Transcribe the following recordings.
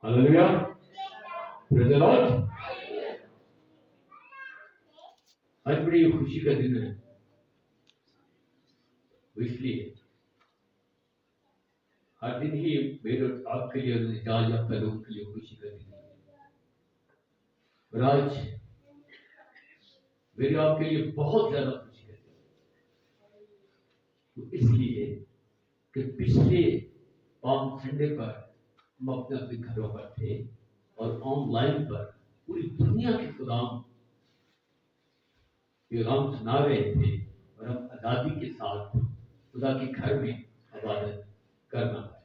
Hallelujah, praise the Lord. आज बड़ी खुशी का दिन है, इसलिए हर दिन ही मेरे और आपके लिए निजात याफ्ता लोगों के लिए खुशी का दिन है। और आज मेरे आपके लिए बहुत ज्यादा खुशी का दिन है, तो इसलिए कि पिछले पाम संडे पर हम अपने अपने घरों पर थे और ऑनलाइन पर पूरी दुनिया के खुदाम पैगाम सुना रहे थे और हम आजादी के साथ खुदा के घर में इबादत करना पाए।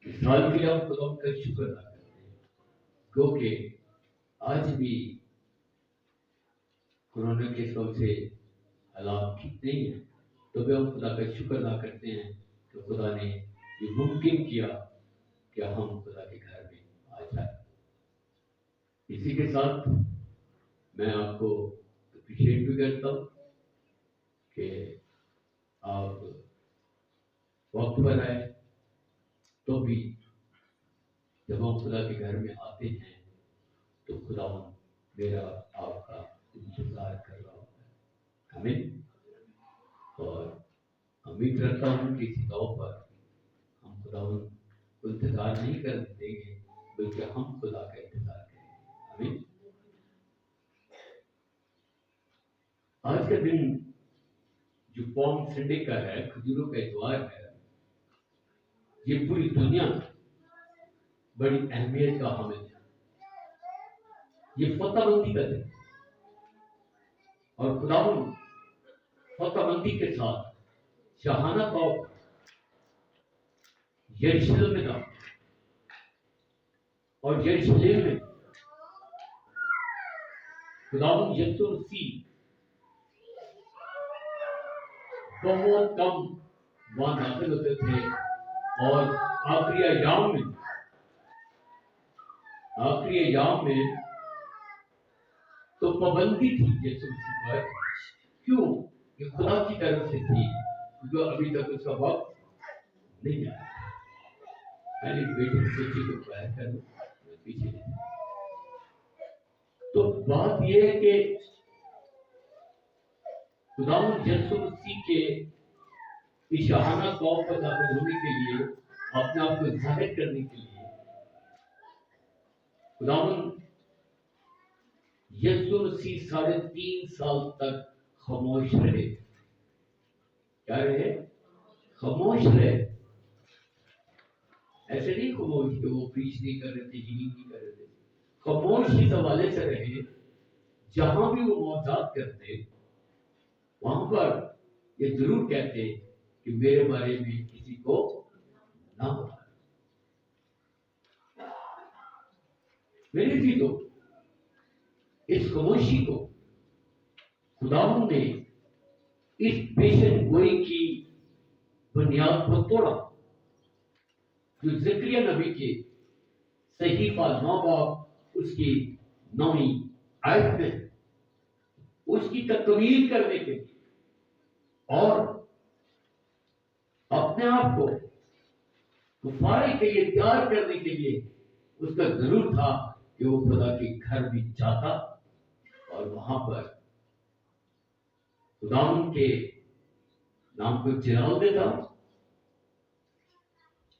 इस साल के लिए हम खुदा का शुक्र अदा करते हैं, क्योंकि आज भी कोरोना के सबसे हालात ठीक नहीं है, तो भी हम खुदा का शुक्र अदा करते हैं कि खुदा ने ये मुमकिन किया कि हम खुदा के घर में आ जाए। इसी के साथ मैं आपको अप्रिशिएट भी करता हूँ कि आप वक्त पर आए, तो भी जब हम खुदा के घर में आते हैं तो खुदा मेरा आपका इंतजार कर रहा होता है। आमीन। और उम्मीद करता हूँ कि इस दौर पर हम खुदा को इंतजार नहीं कर देंगे, बल्कि हम खुदा का इंतजार करेंगे। आमीन। आज का दिन जो पॉम संडे का है, खजूरों का इतवार है, ये पूरी दुनिया में बड़ी अहमियत का हामिल है। ये फतहबंदी का दिन और खुदावन फतहबंदी के साथ शाहाना तौर पर यरूशलेम में था और यरूशलेम में खुदावन यीशु मसीह बहुत कम वहां दाखिल होते थे और आखिरी अयाम में तो पाबंदी थी यीशु मसीह पर। क्यों? ये खुदा की तरफ से थी, क्योंकि अभी तक उसका वक्त नहीं आया। पहले बेटे सोची को प्यार कर पीछे। तो बात यह है कि खुदावंद यीशु मसीह के इशाहाना तौर पर दाखिल होने के लिए, अपने आप को जाहिर करने के लिए खुदावंद यीशु मसीह 3.5 साल तक खामोश रहे। क्या रहे? खामोश रहे। ऐसे नहीं खामोश कि वो प्रीच नहीं कर रहे थे, हीलिंग नहीं कर रहे थे। खामोश इस हवाले से रहे, जहां भी वो मौजूद करते वहां पर ये जरूर कहते कि मेरे बारे में किसी को ना बता। मेरे भी तो इस खामोशी को खुदावंद ने इस पेशन गोई की बुनियाद को तोड़ा, जो ज़करिया नबी के सहीफा 9 बाब उसकी 9वीं आयत में उसकी तकमील करने के लिए और अपने आप को कुफारे के लिए तैयार करने के लिए उसका जरूर था कि वो खुदा के घर में जाता और वहां पर खुदावंद के नाम को जलाल देता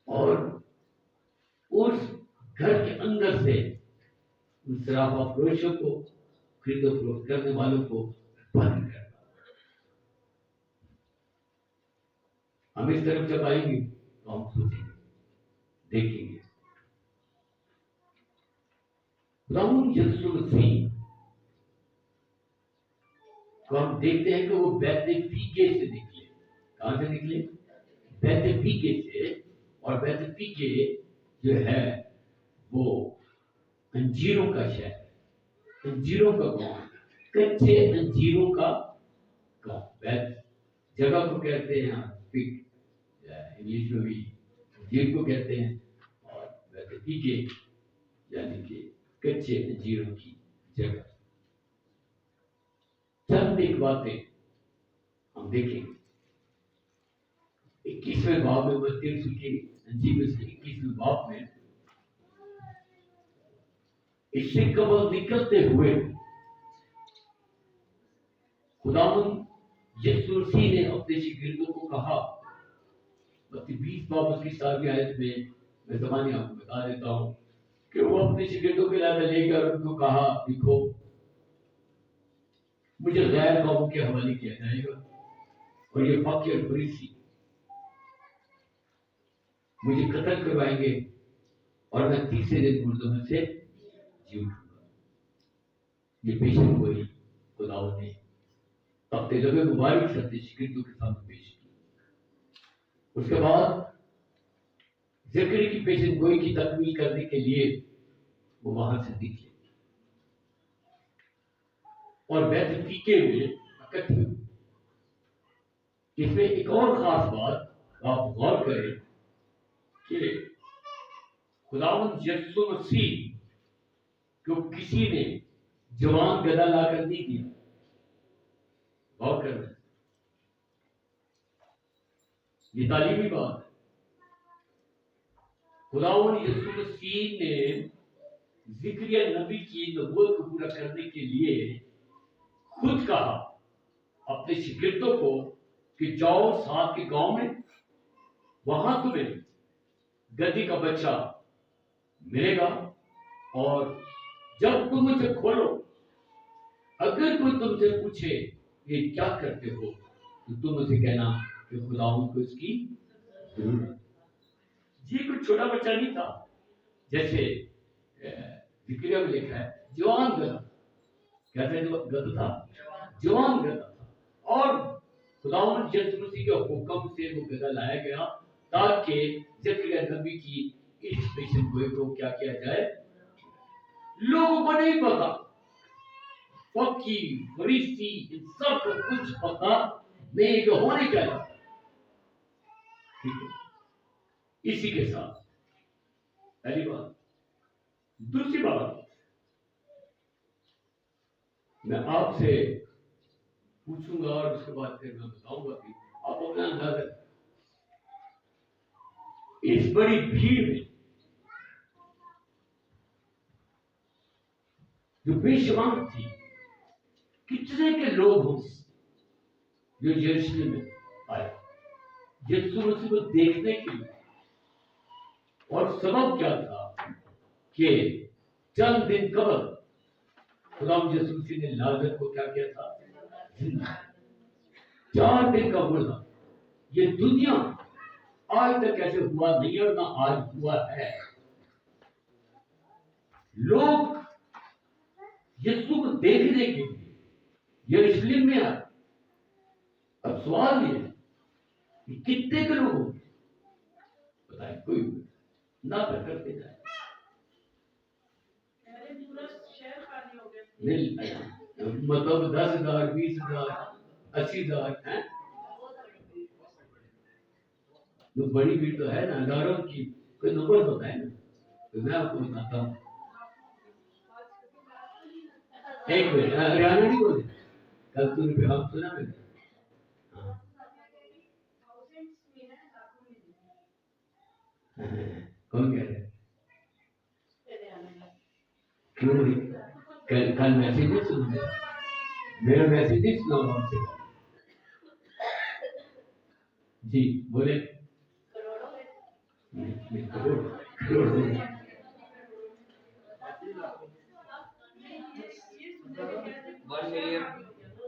और उस घर के अंदर से उन शराबा फरोशों को, खरीदो फरोख्त करने वालों को बंद करता। हम इस तरफ जब आएंगे तो हम सोचेंगे, देखेंगे खुदावंद यीशु मसीह तो हम देखते हैं कि वो बैतफीके से निकले। कहां से निकले? बैतफीके से। और बैतफीके जो है वो अंजीरों का शहर, अंजीरों का गांव, कच्चे अंजीरों का गांव। बैत जगह को कहते हैं फिग, इंग्लिश में भी अंजीर को कहते हैं, और बैतफीके यानी कि कच्चे अंजीरों की जगह। चंद एक बातें हम देखेंगे। 21वें बाब में, मत्ती रसूल की इंजील में 21वें बाब में اس سے قبل نکلتے ہوئے خداوند یسوع مسیح نے اپنے شاگردوں کو کہا، 20 باب اس کی 7ویں آیت میں زبانی آپ کو بتا دیتا ہوں کہ وہ اپنے شاگردوں کے علاوہ لے کر ان کو کہا، دیکھو مجھے غیر قوموں کے حوالے کیا جائے گا اور یہ واقعی اور فریسی مجھے قتل کروائیں گے اور میں تیسرے دن مردوں میں سے جی اٹھوں گا۔ یہ پیشن گوئی خداوند نے اپنے لبے مبارک سے اپنے شاگردوں کے سامنے پیش کی۔ اس کے بعد زکریا کی پیشن گوئی کی تکمیل کرنے کے لیے وہ وہاں سے نکلے اور بیت فیقے میں اکٹھے ہوئے۔ اس میں ایک اور خاص بات آپ غور کریں کہ خداوند یسوع مسیح کو کسی نے جوان گدھا لا کر نہیں دیا۔ غور کرنا، یہ تعلیمی بات ہے۔ خداوند یسوع مسیح نے زکریا نبی کی نبوت کو پورا کرنے کے لیے خود کہا اپنے شاگردوں کو کہ جاؤ ساتھ کے گاؤں میں، وہاں تمہیں گدھی کا بچہ ملے گا، اور جب تم اسے کھولو اگر کوئی تم سے پوچھے یہ کیا کرتے ہو تو تم اسے کہنا کہ خداوند کو اس کی ضرورت ہے۔ یہ کوئی چھوٹا بچہ نہیں تھا، جیسے زکریا میں لکھا ہے جوان گدھا، کیسے گدھا تھا؟ جوان گدھا تھا، اور خداوند یسوع مسیح کے حکم سے وہ گدھا لایا گیا تاکہ زکریا نبی کی اس پیشن گوئی کو کیا کیا جائے۔ لوگوں کو نہیں پتا، فقیہ فریسی ان سب کو کچھ پتا نہیں کہ ہونے کیا جاتا۔ ٹھیک ہے، اسی کے ساتھ پہلی بات۔ دوسری بات، میں آپ سے پوچھوں گا اور اس کے بعد پھر میں بتاؤں گا کہ آپ اپنا اندازہ اس بڑی بھیڑ میں جو بے شمار تھی، کتنے کے لوگ ہوں جو یروشلم میں آئے یسوع مسیح کو دیکھنے کے لیے، اور سبب کیا تھا کہ چند دن قبل خداوند یسوع مسیح نے لازر کو کیا کیا تھا؟ زندہ۔ 4 دن کا مردہ، یہ دنیا آج تک ایسے ہوا نہیں اور نہ آج ہوا ہے۔ لوگ یسوع کو دیکھنے کے لیے یروشلم میں آئے۔ اب سوال یہ ہے کہ کتنے کے لوگ ہوں گے؟ بتائیں، کوئی نہ کرتے جائے مطلب 10,000 20,000 80,000 ہیں، تو بڑی بھیڑ تو ہے نا، ہزاروں کی کوئی نمبر ہوتا ہے نا۔ تو میں آپ کو بتاتا ہوں، ایک منٹ، ہریانہ نہیں بولے کل تو روپے ہم سنا میں نے کون کہہ رہے کیوں کل میسج نہیں سنا؟ میرا میسج نہیں سنا آپ سے؟ جی بولے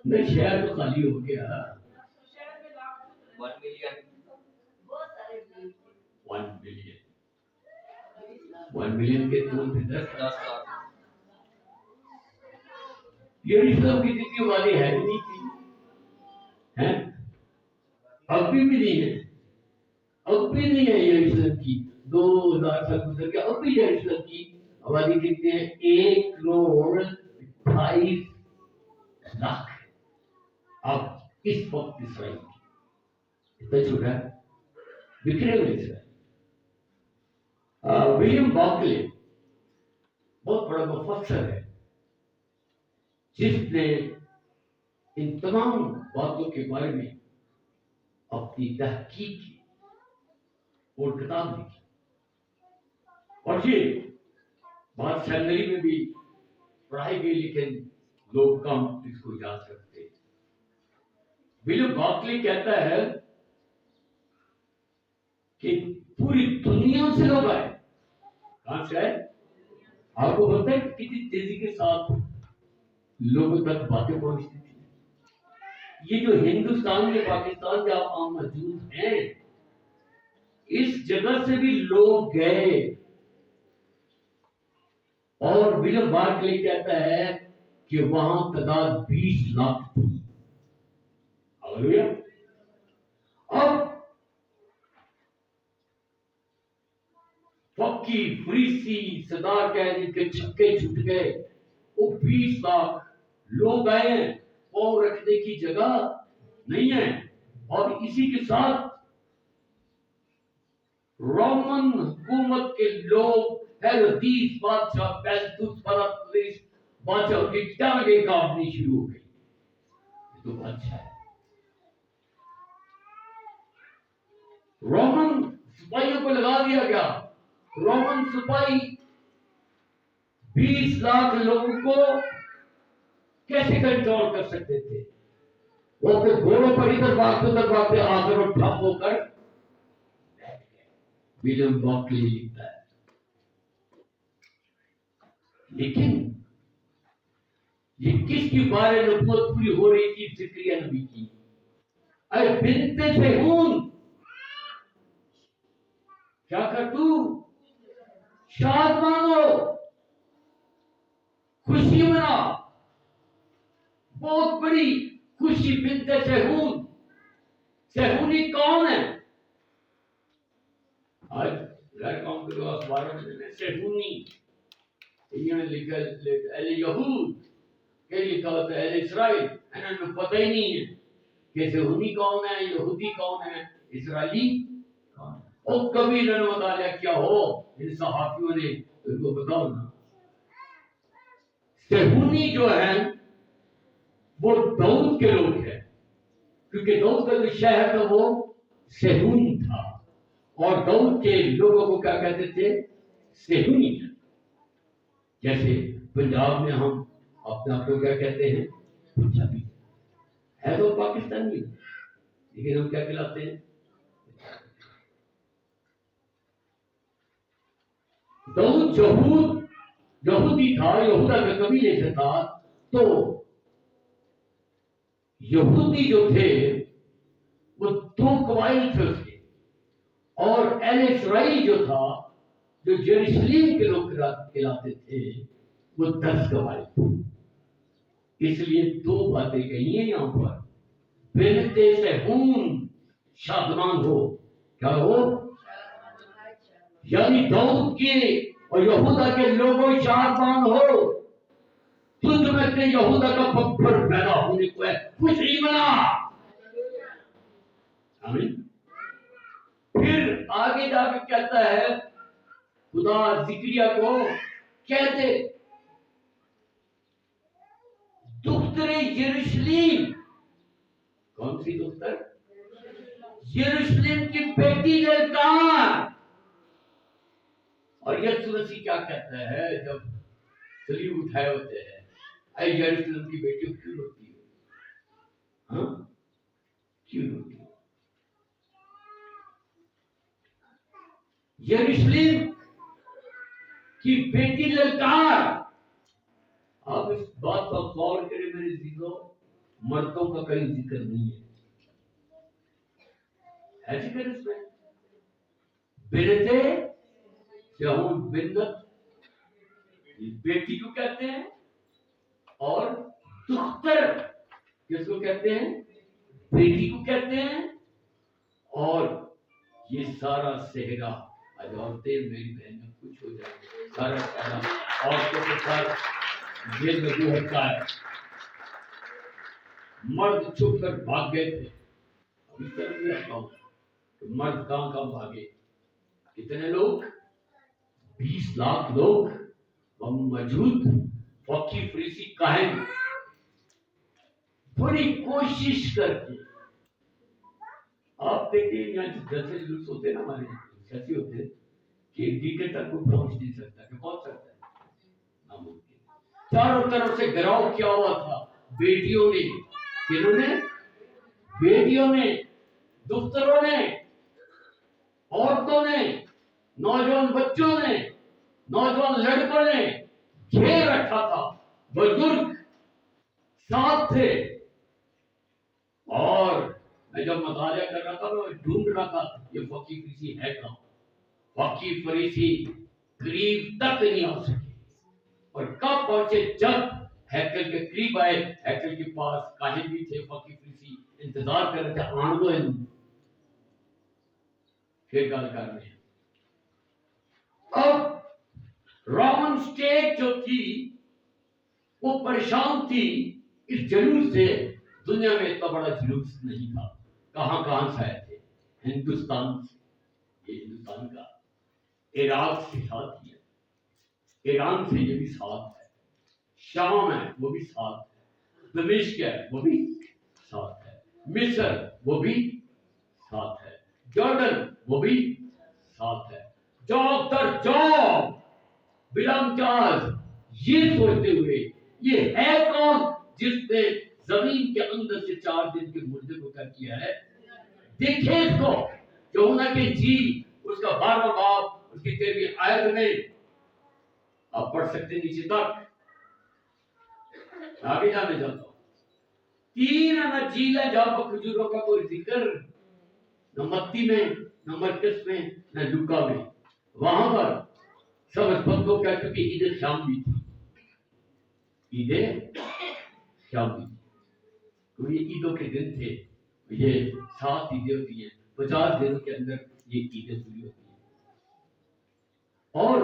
نہیں، شہر تو خالی ہو گیا۔ 1 ملین کے 2 سے 10 لاکھ۔ یہ رشتہ کی جتنی والی ہے نہیں تھی، ہیں اب بھی نہیں ہے، اب بھی نہیں ہے یہ رشتہ کی 2000 سال گزر کے، اب بھی یہ رشتہ کی آبادی کتنے ہیں؟ 1,28 لاکھ۔ اب اس وقت اسرائیل اتنا چھوٹا ہے، بکھرے ہوئے اسرائیل۔ ولیم باکلے بہت بڑا مفسر ہے جس نے ان تمام باتوں کے بارے میں اپنی تحقیق کی اور کتاب لکھی، اور یہ बहुत सैलरी में भी पढ़ाई गई, लेकिन लोग कम इसको याद रखते। विलियम बर्कली कहता है कि पूरी दुनिया से लोग आए। कहां से आए? आपको पता है कितनी तेजी के साथ लोगों तक बातें पहुंचती थी? ये जो हिंदुस्तान में, पाकिस्तान में आप मौजूद हैं, इस जगह से भी लोग गए। और विलियम बार्कले कहता है कि वहां तादाद 20 लाख थी। हालेलुया। अब फक्की, फरीसी, सरदार कैदी के छक्के छूट गए। वो 20 लाख लोग आए हैं, पांव रखने की जगह नहीं है। और इसी के साथ रोमन हुकूमत के लोग, हेरोदीस बादशाह, पेस्तुस परकलिस बादशाह की टांगे काटनी शुरू हो गई। तो अच्छा है। रोमन सिपाहियों को लगा दिया गया। रोमन सिपाही 20 लाख लोगों को कैसे कंट्रोल कर सकते थे? वो फिर घोड़ों पर इधर भागते आकर और ठप होकर बैठ गए। विलियम बर्कली लिखता है। लेकिन ये किसकी बारे में नबूवत पूरी हो रही थी? ज़करिया नबी की। अरे बिनते सेहून, क्या कर तू? शाद मांगो, खुशी मना। बहुत बड़ी खुशी। बिनते सेहून, सेहूनी कौन है? आज लड़कों के पास अखबारों में सेहूनी लिखा एल यहूद, क्या लिखा होता है एल इसराइल। इन्हें पता ही नहीं है कि सेहूनी कौन है, यहूदी कौन है, इसराइली कौन है। और कभी इन्होंने बता दिया क्या हो इन सहाफियों ने, इनको बताओ ना। सेहूनी जो है वो दाऊद के लोग हैं, क्योंकि दाऊद का जो शहर था वो सेहून था। और दाऊद के लोगों को क्या कहते थे? सेहूनी। जैसे पंजाब में हम अपने आप को क्या कहते हैं? पंजाबी। है तो पाकिस्तानी, लेकिन हम क्या कहलाते हैं? दाऊद यहूदी था, यहूदा के कबीले से था। तो यहूदी जो थे वो 2 कबाइल थे उसके। और एल इसराइल जो था, जो यरूशलेम के लोग कहलाते थे, वो 10 कबाइल थे। इसलिए 2 बातें कही है यहां पर। बिनते सेहून, शादमान हो। क्या हो? यानी दाऊद के और यहूदा के लोगों शादमान हो। तुझ में से यहूदा का पत्थर पैदा होने को है, खुशी मना। आमीन। फिर आगे जाकर कहता है खुदा ज़करिया को, कहते दुख्तरे यरूशलेम। कौन सी दुख्तर? यरूशलेम की बेटी ललकार। और यीशु मसीह क्या कहता है जब सलीब उठाए होते हैं? ऐ यरूशलेम की बेटी क्यों रोती हो? हाँ, क्यों रोती हो? यरूशलेम की बेटी ललकार। आप इस बात पर गौर करें मेरे जीजों, मर्दों का कहीं जिक्र नहीं है। है जिक्र इसमें? बिनते सेहून, बिन्नत बेटी को कहते हैं। और दुख्तर किसको कहते हैं? बेटी को कहते हैं। और ये सारा सेहरा, आज औरतें मेरी बहन में कुछ हो जाए, सारा सेहरा औरतों के साथ जेल में भी होता है। मर्द छुप कर भाग गए थे। अभी तक भी आता हूं तो मर्द कहां भागे? कितने लोग? 20 लाख लोग मौजूद। फकीर फरीसी काहिन बड़ी कोशिश करके। आप देखिए यहाँ जैसे जुलूस होते ना हमारे, कैसे होते कि डीके तक को पहुंच नहीं सकता। कि पहुंच सकता है? चारों तरफ से घेराव किया हुआ था बेटियों ने, किन्होंने? बेटियों ने, दुख्तरों ने, औरतों ने, नौजवान बच्चों ने, नौजवान लड़कों ने घेर रखा था। बुजुर्ग साथ थे। और मैं जब मतालिया कर रहा था मैं ढूंढ रहा था ये फकीह फरीसी है कहाँ। फकीह फरीसी करीब तक नहीं आ सके। और कब पहुंचे? जब हैकल के करीब आए, हैकल के पास काहिन भी थे, फकीह फरीसी इंतजार कर रहे थे, आने दो इन फिर गल कर रहे हैं। अब रोमन स्टेट जो थी वो परेशान थी इस जुलूस से। दुनिया में इतना बड़ा जुलूस नहीं था। कहां से आए थे? हिंदुस्तान से। ये हिंदुस्तान का इराक से साथ है, ईरान से ये भी साथ है, शाम है वो भी साथ है, दमिश्क है वो भी साथ है, मिस्र वो भी साथ है, जॉर्डन वो भी साथ है। जॉब दर जॉब बिलामचाज ये सोचते हुए ये है कौन जिसने जमीन के अंदर से 4 दिन के मुर्दे को कर किया है? देखे इसको। यहोना के इंजील उसका 12वां बाब उसकी 13वीं आयत में आप पढ़ सकते हैं नीचे तक। आगे जाने जाता हूं। 3 इंजील है जहां पर खजूरों का कोई जिक्र न मत्ती में, न मरकस में, न लूका में। वहां पर सब बंदों कह चुकी ईद शाम भी थी, ईद शाम भी थी। तो ये ईदों के दिन थे। ये 7 ईदें होती हैं, 50 दिनों के अंदर ये ईदें पूरी होती हैं। और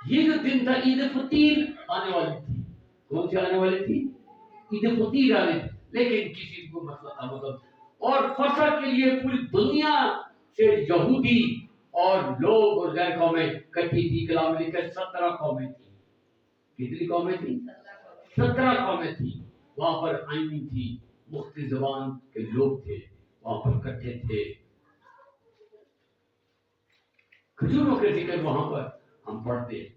ये जो दिन था ईद फतीर आने वाली थी। कौन सी आने वाली थी? ईद फतीर आने थी। लेकिन किसी को मसला था मतलब। और फसह के लिए पूरी दुनिया से यहूदी और लोग और गैर कौमें इकट्ठी थी। कलाम लिखकर 17 कौमें थी। कितनी कौमें थी? 17 कौमें थी। वहां पर आईनी थी, मुख्तलिफ ज़बान के लोग थे, वहां पर इकट्ठे थे। खजूरों के जिक्र वहां पर हम पढ़ते हैं।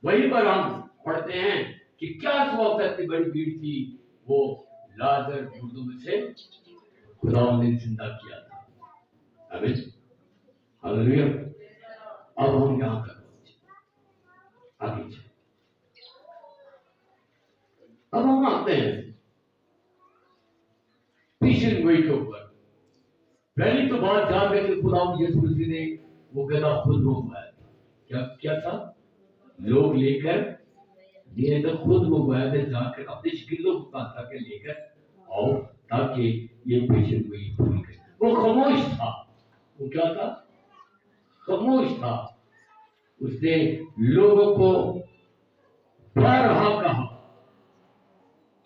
वहीं पर हम पढ़ते हैं कि क्या वक्त इतनी बड़ी भीड़ थी, वो लाजर मुर्दों में से खुदा ने जिंदा किया था। आमीन, हालेलुया। अब हम यहां तक आगे चले। अब हम आते हैं पेशन गोई के ऊपर। पहली तो बात याद है कि खुदा यीशु मसीह ने वो गधा खुद मंगवाया था। क्या था? लोग लेकर ये तो खुद मंगवाया था, जाकर अपने शिकिलों को कांटा के लेकर आओ ताकि ये पेशन गोई पूरी करे। वो खामोश था। वो क्या था? खामोश था। उसने लोगों को बारहा कहा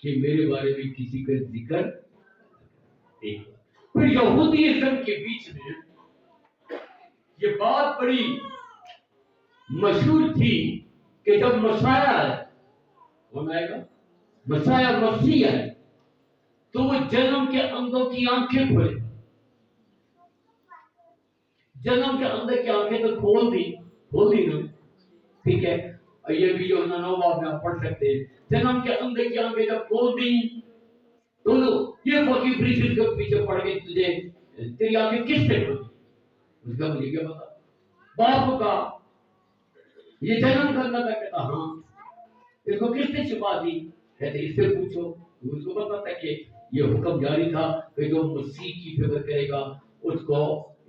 कि मेरे बारे में किसी का जिक्र नहीं। फिर यहूदीइज्म के बीच में ये बात बड़ी मशहूर थी कि जब मसाया है, कौन आएगा? मसाया मसीह है, तो वो जन्म के अंदर की आंखें खोले। जन्म के अंदर की आंखें तो खोल दी ना, ठीक है। और ये भी जो 9 बाब में आप पढ़ सकते हैं। जन्म के अंदर की आंखें जब खोल दी तो ये फकीर फरीसी के पीछे पड़ गए, तुझे तेरी आंखें किससे खोली? उसका मुझे क्या पता। बाप का ये जन्म करना था, कहता हाँ। इसको किसने छिपा दी? कहते इससे पूछो। उसको पता था कि ये हुक्म जारी था कि जो मसीह की फिक्र करेगा उसको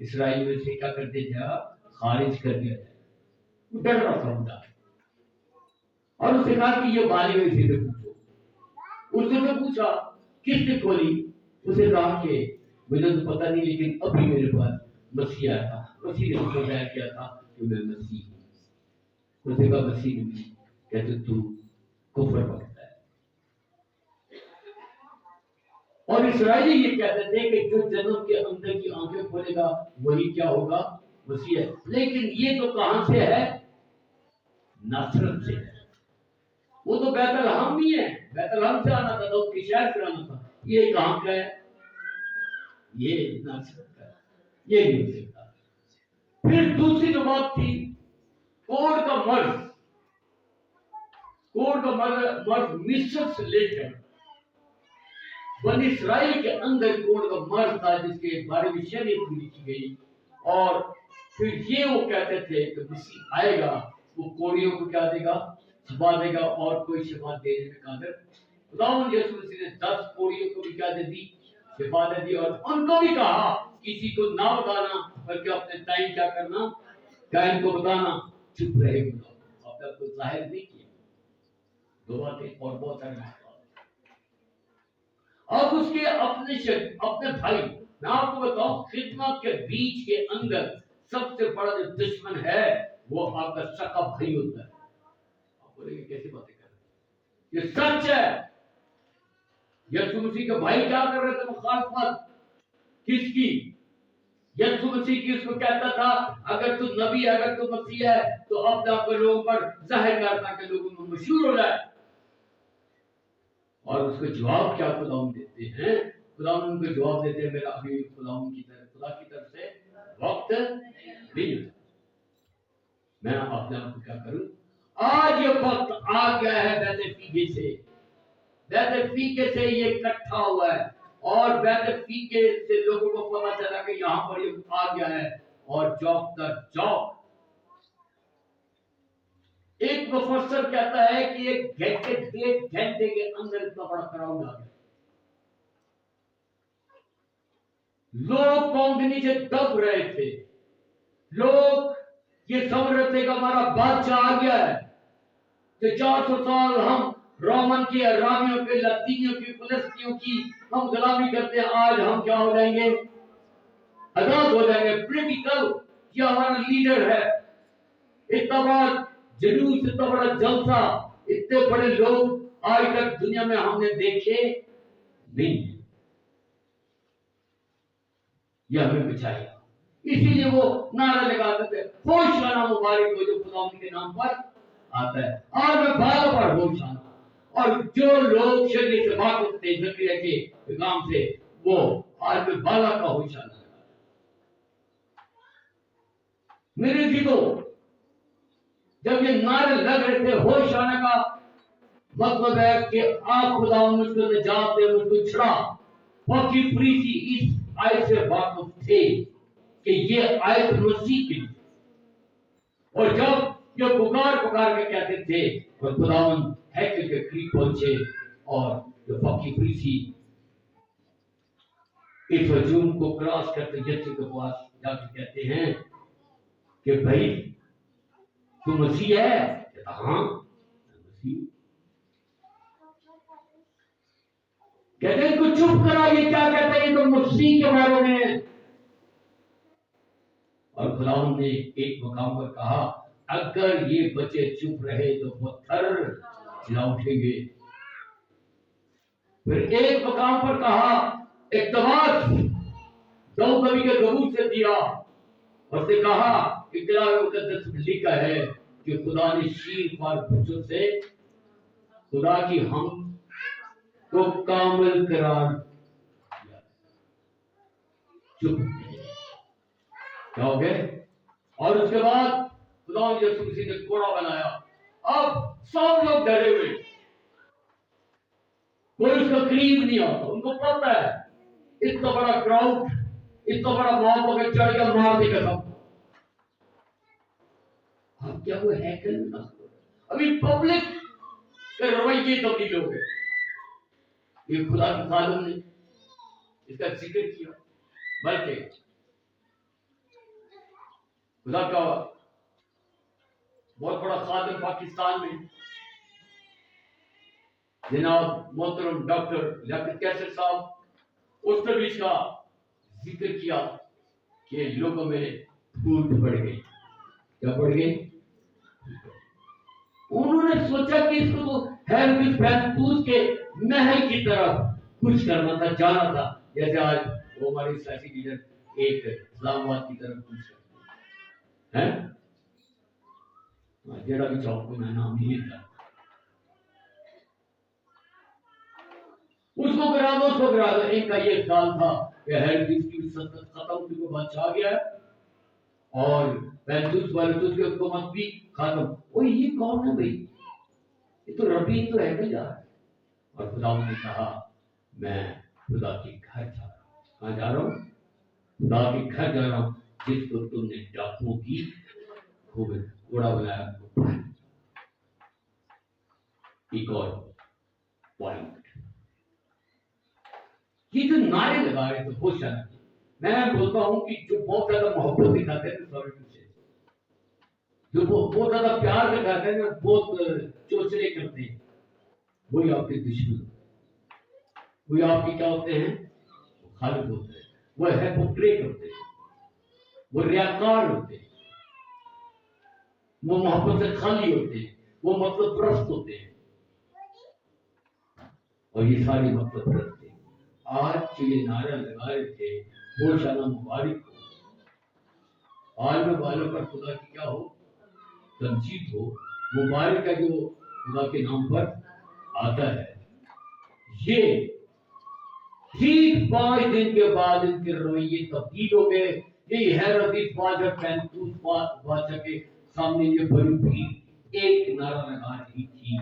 इस्राएल में से क्या कर दिया जाए? खारिज कर दिया जाए। वो डर रहा था उनका। और उसने कहा कि ये बाली में से पूछो। उसने तो पूछा किसने खोली? उसे कहा कि मुझे तो पता नहीं, लेकिन अभी मेरे पास मसीह आया था, मसीह ने मुझे बताया किया था कि मैं मसीह हूँ। उसे कहा मसीह ने कहते तू कुफर पकड़ता है। और इस्राएली ये कहते थे कि जो जन्म के अंदर की आंखें खोलेगा वही क्या होगा? मसीह है। लेकिन ये तो कहां से है? नासरत से है। वो तो बैतलहम ही है। बैतलहम से आना था, तो शहर से आना था। ये कहां का है? ये नासरत का है। ये नहीं हो सकता। फिर दूसरी जो बात थी, कोढ़ का मर्ज। कोड का मर्द मिस्र से लेकर बनी इसराइल के अंदर कोड का मर्द था, जिसके बारे में शरीयत लिखी गई। और फिर ये वो कहते थे कि मसीह आएगा, वो कोड़ियों को क्या देगा, छुपा देगा, और कोई शफाअत देने में कादिर। खुदावंद यीशु मसीह ने 10 कोड़ियों को भी क्या दे दी, शफाअत दी, और उनको भी कहा किसी को ना बताना, बल्कि अपने टाइम क्या करना, कायन को बताना, चुप रहे। आपने आपको जाहिर नहीं किया। दो बातें और बहुत सारे। अब उसके अपने भाई, मैं आपको बताऊं, खिदमत के बीच के अंदर सबसे बड़ा जो दुश्मन है वो आपका सका भाई होता है। आप बोलेंगे कैसी बातें कर रहे हैं, ये सच है। यीशु मसीह के भाई क्या कर रहे थे, मुखालफत किसकी, यीशु मसीह की। उसको कहता था अगर तू नबी है, अगर तू मसीह है, तो अपने आप को लोगों पर जाहिर कर, ताकि लोगों में मशहूर हो जाए। और उसको जवाब क्या खुदावन देते हैं, खुदावन उनको जवाब देते हैं, मेरा अभी खुदावन की तरफ, खुदा की तरफ से वक्त नहीं है। मैं अपने आप को क्या करूं, आज ये वक्त आ गया है वैसे फीके से, वैसे फीके से ये इकट्ठा हुआ है, और वैसे फीके से लोगों को पता चला कि यहाँ पर ये आ गया है, और चौक दर चौक। एक प्रोफेसर कहता है कि एक घंटे 1.5 घंटे के अंदर इतना बड़ा क्राउड आ गया, लोग पांव के नीचे दब रहे थे, लोग ये समझ रहे थे कि हमारा बादशाह आ गया है, कि 400 साल हम रोमन की, अरामियों के, लतीनियों की, फिलिस्तीनियों की हम गुलामी करते हैं, आज हम क्या हो जाएंगे, आजाद हो जाएंगे। पॉलिटिकल ये हमारा लीडर है, इतना बड़ा जुलूस, इतना बड़ा जलसा, इतने बड़े लोग आज तक दुनिया में हमने देखे नहीं। यह हमें बचाएगा, इसीलिए वो नारा लगाते थे, होशाना मुबारक हो जो खुदावंद के नाम पर आता है। और मैं बार बार होशाना, और जो लोग शरीर से वाकिफ थे जकरिया के पैगाम से, वो आज में बाला का होशाना लगा। मेरे जीतो जब ये नारे लग रहे थे होशाना का, मतलब है कि आप खुदावंद मुझको निजात दे, मुझको छुड़ा। फकी फरीसी इस आयत से वाकिफ थे कि ये आयत मसीह की, और जब ये पुकार के कहते थे, और खुदावंद हैकल के करीब पहुंचे, और जो फकी फरीसी इस हजूम को क्रॉस करते यीशु के पास जाकर कहते हैं कि भाई तू मसीह है? हाँ मसीह। कहते हैं कुछ चुप करा, ये क्या कहते हैं, तो मसीह के बारे में। और खुदावंद ने एक मकाम पर कहा, अगर ये बच्चे चुप रहे तो पत्थर चिल्ला उठेंगे। फिर एक मकाम पर कहा, इक़्तिबास दाऊद नबी के ज़बूर से दिया, और से कहा कि किताब मुक़द्दस में लिखा है कि खुदा ने शीर पर बच्चों से खुदा की हम को कामिल करार दिया। चुप क्या हो गए? और उसके बाद खुदा यीशु मसीह ने कोड़ा बनाया। अब सब लोग डरे हुए, कोई उसका करीब नहीं आता। उनको पता है इतना बड़ा क्राउड, इतना बड़ा मॉब अगर चढ़ गया मार देगा सब। अब क्या वो हैकल में ना, अभी पब्लिक के रवैये तब्दील हो गए। ये खुदा की खालूम ने इसका जिक्र किया, बल्कि खुदा का बहुत बड़ा खादिम पाकिस्तान में जनाब मोहतरम डॉक्टर लियाकत कैसर साहब, उसने भी इसका जिक्र किया कि लोगों में फूट बढ़ गई। क्या बढ़ गई? उन्होंने सोचा कि इसको हेरगिस महसूस के महल की तरफ कुछ करना था, जाना था, जैसे आज वो हमारे सियासी लीडर एक इस्लामाबाद की तरफ कुछ करते हैं, जेड़ा भी चौक को मैं नाम नहीं लेता, उसको गिरा दो, उसको गिरा दो। इनका ये ख्याल था कि हेरगिस की सल्तनत खत्म, क्योंकि बादशाह आ गया है, और महसूस वाले की हुकूमत भी खत्म। और ये कौन है भाई? یہ تو ربی تو ہے جا رہا ہے. اور خدا نے کہا میں خدا کے گھر جا رہا ہوں. کہاں جا رہا ہوں؟ خدا کے گھر جا رہا ہوں جس کو تم نے ڈاکوؤں کی گھوڑا بنایا. ایک اور پوائنٹ، یہ جو نعرے لگا رہے تھے بہت سارے، میں بولتا ہوں کہ جو بہت زیادہ محبت دکھاتے ہیں جو بہت زیادہ پیار دکھاتے ہیں، بہت چوچلے کرتے ہیں، وہی آپ کے دشمن، وہی آپ کے کیا ہوتے ہیں؟ خالق ہوتے ہیں. وہ ہیپوکریٹ ہوتے ہیں، وہ ریاکار ہوتے ہیں، وہ محبت سے خالی ہوتے ہیں، وہ مطلب پرست ہوتے ہیں. اور یہ ساری مطلب پرست ہیں. آج جو یہ نعرہ لگا رہے تھے وہ شانہ مبارک ہو، آج میں والوں پر خدا کی کیا ہو؟ تمجید ہو. مبارک ہے جو خدا کے نام پر آتا ہے. یہ ٹھیک 5 دن کے بعد ان کے رویے تبدیل ہو گئے. یہی حیرت اس بادشاہ پینتوس بادشاہ کے سامنے یہ بڑی بھیڑ ایک نعرہ لگا رہی تھی،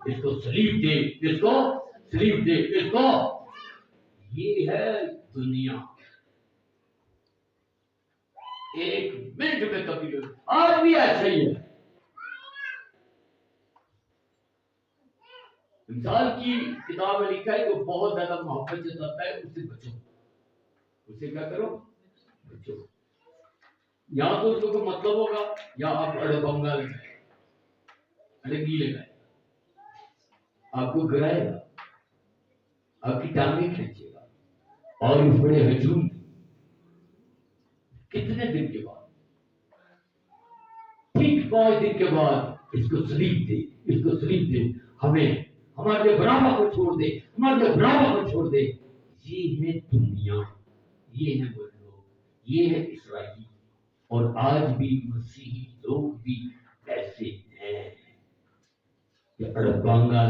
اس کو سلیب دے، اس کو سلیب دے، اس کو. یہ ہے دنیا ایک منٹ میں تبدیل ہو. آج بھی ایسا ہی ہے. مثال کی کتاب میں لکھا ہے جو بہت زیادہ محبت سے کرتا ہے اس سے بچو. اسے کیا کرو؟ بچو. یا تو اس کو کوئی مطلب ہوگا یا آپ اڑبنگا لگائے، اڑگی لگائے، آپ کو گرائے گا، آپ کی ٹانگیں کھینچے گا. اور اس بڑے ہجوم کتنے دن کے بعد؟ ٹھیک 5 دن کے بعد اس کو سلیب دے، اس کو سلیب دے، ہمیں ہمارے برابر کو چھوڑ دے، ہمارے برابر کو چھوڑ دے. یہ ہے دنیا، یہ ہے وہ لوگ، یہ ہے اسرائیل. اور آج بھی مسیحی لوگ بھی ایسے ہیں کہ اڑبانگا